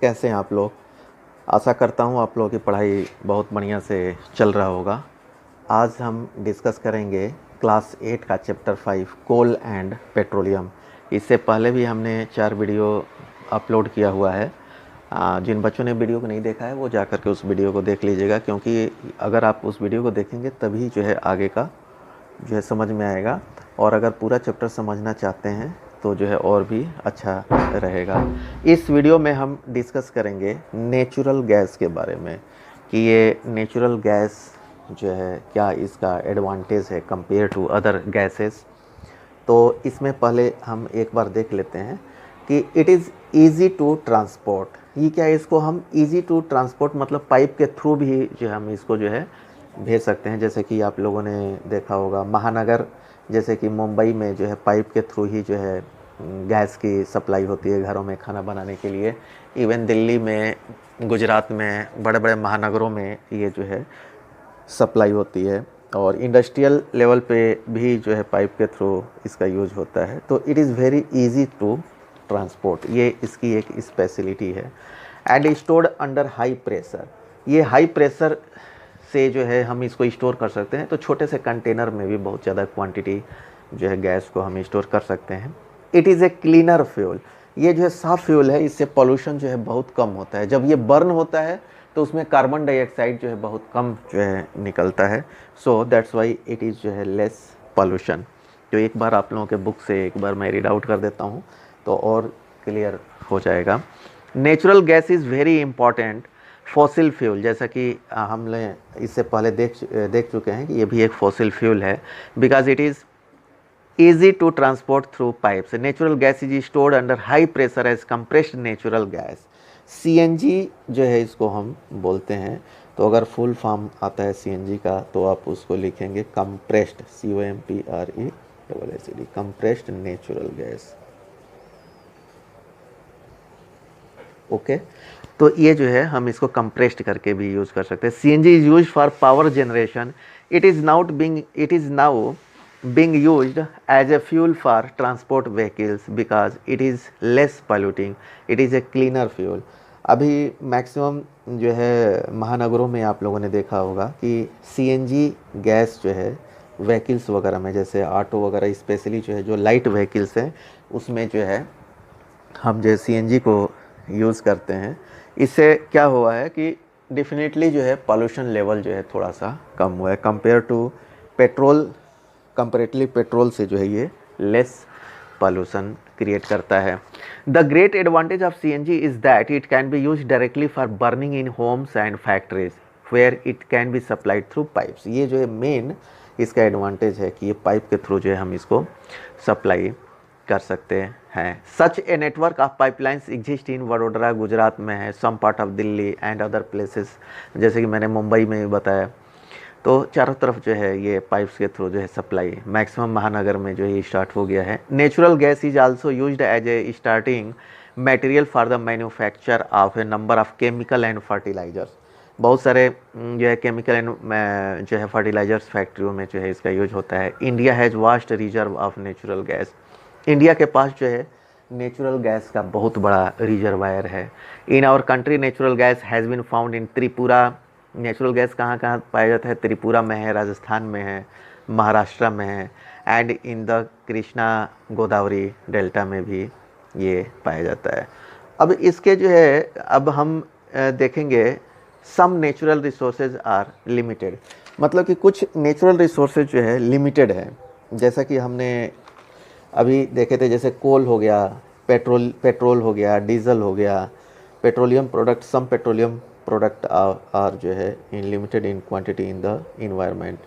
कैसे हैं आप लोग। आशा करता हूँ आप लोगों की पढ़ाई बहुत बढ़िया से चल रहा होगा। आज हम डिस्कस करेंगे क्लास 8 का चैप्टर 5 कोल एंड पेट्रोलियम। इससे पहले भी हमने 4 वीडियो अपलोड किया हुआ है। जिन बच्चों ने वीडियो को नहीं देखा है वो जा कर के उस वीडियो को देख लीजिएगा, क्योंकि अगर आप उस वीडियो को देखेंगे तभी जो है आगे का जो है समझ में आएगा। और अगर पूरा चैप्टर समझना चाहते हैं तो जो है और भी अच्छा रहेगा। इस वीडियो में हम डिस्कस करेंगे नेचुरल गैस के बारे में कि ये नेचुरल गैस जो है क्या इसका एडवांटेज है कंपेयर टू अदर गैसेस। तो इसमें पहले हम एक बार देख लेते हैं कि it is easy to transport. ये क्या है, इसको हम ईज़ी टू ट्रांसपोर्ट मतलब पाइप के थ्रू भी जो है हम इसको जो है भेज सकते हैं। जैसे कि आप लोगों ने देखा होगा महानगर, जैसे कि मुंबई में जो है पाइप के थ्रू ही जो है गैस की सप्लाई होती है घरों में खाना बनाने के लिए। इवन दिल्ली में, गुजरात में, बड़े बड़े महानगरों में ये जो है सप्लाई होती है। और इंडस्ट्रियल लेवल पे भी जो है पाइप के थ्रू इसका यूज होता है। तो it is very easy to transport, ये इसकी एक स्पेशलिटी है। And stored under high pressure, ये हाई प्रेशर से जो है हम इसको स्टोर कर सकते हैं। तो छोटे से कंटेनर में भी बहुत ज़्यादा क्वांटिटी जो है गैस को हम स्टोर कर सकते हैं। It is a cleaner fuel, ये जो है साफ फ्यूल है, इससे पॉल्यूशन जो है बहुत कम होता है। जब ये बर्न होता है तो उसमें कार्बन डाइऑक्साइड जो है बहुत कम जो है निकलता है। So that's why it is जो है लेस पॉल्यूशन। तो एक बार आप लोगों के बुक से एक बार मैं रीड आउट कर देता हूँ तो और क्लियर हो जाएगा। Natural gas is very important fossil fuel, जैसा कि हमने इससे पहले देख चुके हैं कि ये भी एक फॉसिल फ्यूल है। Because it is easy to transport through pipes. Natural gas is stored under high pressure as compressed natural gas. CNG जो है इसको हम बोलते हैं। तो अगर फुल फॉर्म आता है CNG का तो आप उसको लिखेंगे compressed, COMPRESSED, compressed natural gas. Okay, तो ये जो है हम इसको कंप्रेस्ड करके भी यूज़ कर सकते हैं। CNG is use for power generation. It is now being used as a fuel for transport vehicles because it is less polluting, it is a cleaner fuel। अभी मैक्सिमम जो है महानगरों में आप लोगों ने देखा होगा कि CNG गैस जो है व्हीकल्स वगैरह में, जैसे ऑटो वगैरह, स्पेशली जो है जो लाइट व्हीकल्स हैं उसमें जो है हम जो CNG को यूज़ करते हैं। इससे क्या हुआ है कि डेफिनेटली जो है पॉल्यूशन लेवल जो है थोड़ा सा कम हुआ है compare to petrol. Comparatively petrol से जो है ये लेस पॉल्यूशन क्रिएट करता है। The great advantage of CNG is that it can be use directly for burning in homes and factories where it can be supplied through pipes. ये जो है main इसका एडवांटेज है कि ये पाइप के थ्रू जो है हम इसको सप्लाई कर सकते हैं। Such a network of pipelines exist in Vadodara, Gujarat में है, some part of Delhi and other places, जैसे कि मैंने मुंबई में भी बताया। तो चारों तरफ जो है ये पाइप्स के थ्रू जो है सप्लाई मैक्सिमम महानगर में जो है स्टार्ट हो गया है। Natural gas is also used as a starting material for the manufacture of a number of chemical and fertilisers. बहुत सारे जो है केमिकल एंड जो है फर्टिलाइजर्स फैक्ट्रियों में जो है इसका यूज होता है। India has vast reserve of natural gas, India के पास जो है नेचुरल गैस का बहुत बड़ा रिजर्वायर है। In our country natural gas has been found in Tripura. Natural gas कहाँ कहाँ पाया जाता है? त्रिपुरा में है, राजस्थान में है, महाराष्ट्र में है, and in the Krishna Godavari delta में भी ये पाया जाता है। अब इसके जो है अब हम देखेंगे some natural resources are limited, मतलब कि कुछ नेचुरल रिसोर्सेज जो है लिमिटेड है। जैसा कि हमने अभी देखे थे, जैसे कोल हो गया, पेट्रोल हो गया, डीजल हो गया, petroleum product, some petroleum product are जो है in limited in quantity in the environment.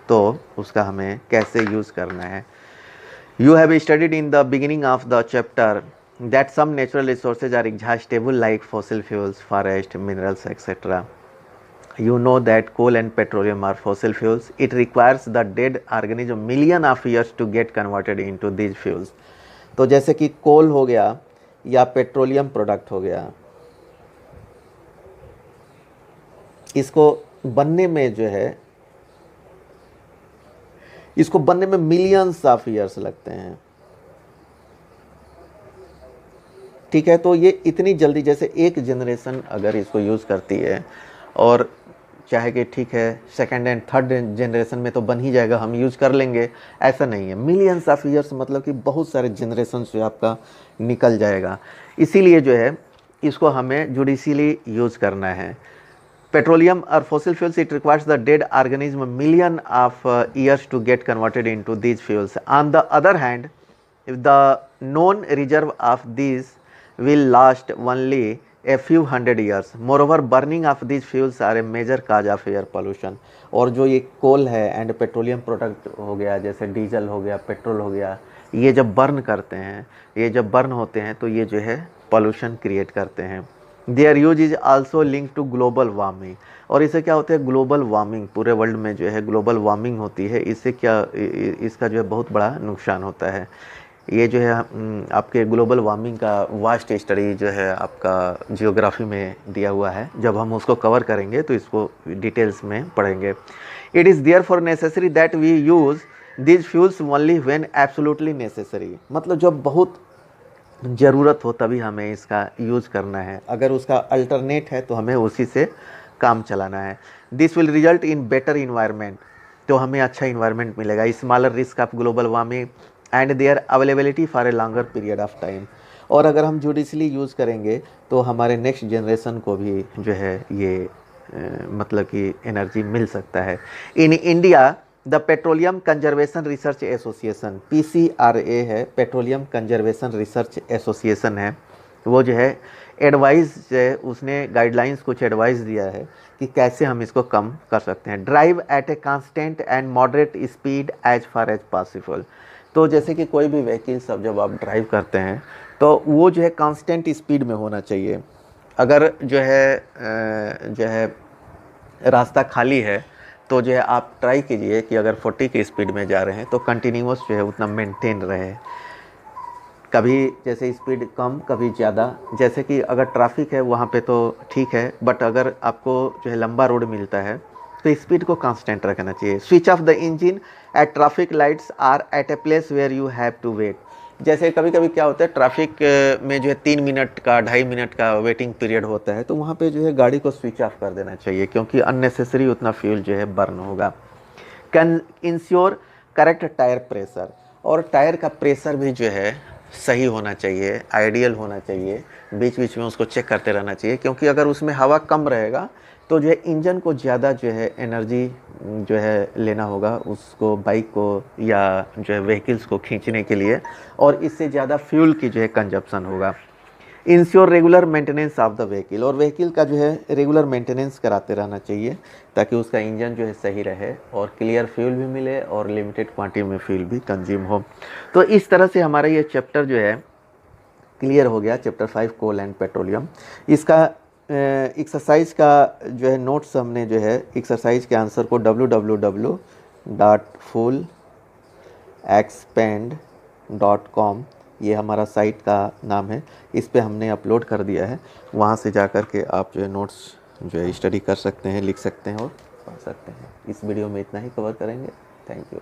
तो उसका हमें कैसे यूज़ करना है। You have studied in the beginning of the chapter that some natural resources are exhaustible like fossil fuels, forest, minerals etcetera. You know that coal and petroleum are fossil fuels. It requires the dead organism million of years to get converted into these fuels। तो जैसे कि कोल हो गया या petroleum product हो गया, इसको बनने में जो है इसको बनने में मिलियंस ऑफ ईयर्स लगते हैं। ठीक है। तो ये इतनी जल्दी, जैसे एक जनरेशन अगर इसको यूज़ करती है और चाहे कि ठीक है सेकंड एंड थर्ड जनरेशन में तो बन ही जाएगा, हम यूज़ कर लेंगे, ऐसा नहीं है। मिलियंस ऑफ ईयर्स मतलब कि बहुत सारे जनरेशन जो आपका निकल जाएगा। इसीलिए जो है इसको हमें जुडिशियली यूज़ करना है। पेट्रोलियम और fossil fuels, it requires the dead organism million of years to get converted into these fuels. On the other hand, if the known reserve of these will last only a few hundred years. Moreover, burning of these fuels are a major cause of air pollution. और जो ये कोल है and petroleum product हो गया, जैसे diesel हो गया, petrol हो गया, ये जब बर्न करते हैं, ये जब बर्न होते हैं तो ये जो है पॉल्यूशन क्रिएट करते हैं। Their use is also link to global warming. और इससे क्या होता है, ग्लोबल वार्मिंग, पूरे वर्ल्ड में जो है ग्लोबल वार्मिंग होती है, इससे क्या इसका जो है बहुत बड़ा नुकसान होता है। ये जो है आपके ग्लोबल वार्मिंग का वास्ट स्टडी जो है आपका जियोग्राफी में दिया हुआ है, जब हम उसको कवर करेंगे तो इसको डिटेल्स में पढ़ेंगे। It is therefore necessary that we use this fuels only when absolutely necessary, मतलब जब बहुत ज़रूरत हो तभी हमें इसका यूज़ करना है, अगर उसका अल्टरनेट है तो हमें उसी से काम चलाना है। This will result in better environment, तो हमें अच्छा इन्वायरमेंट मिलेगा, smaller risk of global warming and their availability for a longer period of time. और अगर हम जुडिशली यूज़ करेंगे तो हमारे नेक्स्ट जनरेशन को भी जो है ये मतलब कि एनर्जी मिल सकता है। In India the petroleum conservation research association, PCRA है, पेट्रोलियम कंजर्वेशन रिसर्च एसोसिएशन है, वो जो है एडवाइस है, उसने गाइडलाइंस कुछ एडवाइस दिया है कि कैसे हम इसको कम कर सकते हैं। Drive at a constant and moderate speed as far as possible. तो जैसे कि कोई भी व्हीकल सब जब आप ड्राइव करते हैं तो वो जो है कांस्टेंट स्पीड में होना चाहिए। अगर जो है रास्ता खाली है तो जो है आप ट्राई कीजिए कि अगर 40 की स्पीड में जा रहे हैं तो कंटिन्यूअस जो है उतना मेंटेन रहे, कभी जैसे स्पीड कम कभी ज़्यादा। जैसे कि अगर ट्रैफिक है वहाँ पे तो ठीक है, बट अगर आपको जो है लंबा रोड मिलता है तो स्पीड को कांस्टेंट रखना चाहिए। Switch off the engine at traffic lights or at a place where you have to wait. जैसे कभी कभी क्या होता है ट्रैफिक में जो है 3 मिनट का 2.5 मिनट का वेटिंग पीरियड होता है, तो वहाँ पे जो है गाड़ी को स्विच ऑफ कर देना चाहिए, क्योंकि अननेसेसरी उतना फ्यूल जो है बर्न होगा। Can ensure correct tyre pressure, और टायर का प्रेशर भी जो है सही होना चाहिए, आइडियल होना चाहिए, बीच बीच में उसको चेक करते रहना चाहिए, क्योंकि अगर उसमें हवा कम रहेगा तो जो है इंजन को ज़्यादा जो है एनर्जी जो है लेना होगा उसको, बाइक को या जो है व्हीकल्स को खींचने के लिए, और इससे ज़्यादा फ्यूल की जो है कंजप्शन होगा। Ensure regular maintenance of the vehicle, और व्हीकल का जो है रेगुलर मेंटेनेंस कराते रहना चाहिए ताकि उसका इंजन जो है सही रहे और क्लियर फ्यूल भी मिले और लिमिटेड क्वांटिटी में फ्यूल भी कंज्यूम हो। तो इस तरह से हमारा ये चैप्टर जो है क्लियर हो गया, चैप्टर 5 कोल एंड पेट्रोलियम। इसका एक्सरसाइज का जो है नोट्स हमने जो है एक्सरसाइज के आंसर को www.fullexpand.com, ये हमारा साइट का नाम है, इस पे हमने अपलोड कर दिया है। वहाँ से जा कर के आप जो है नोट्स जो है स्टडी कर सकते हैं, लिख सकते हैं और पढ़ सकते हैं। इस वीडियो में इतना ही कवर करेंगे। Thank you.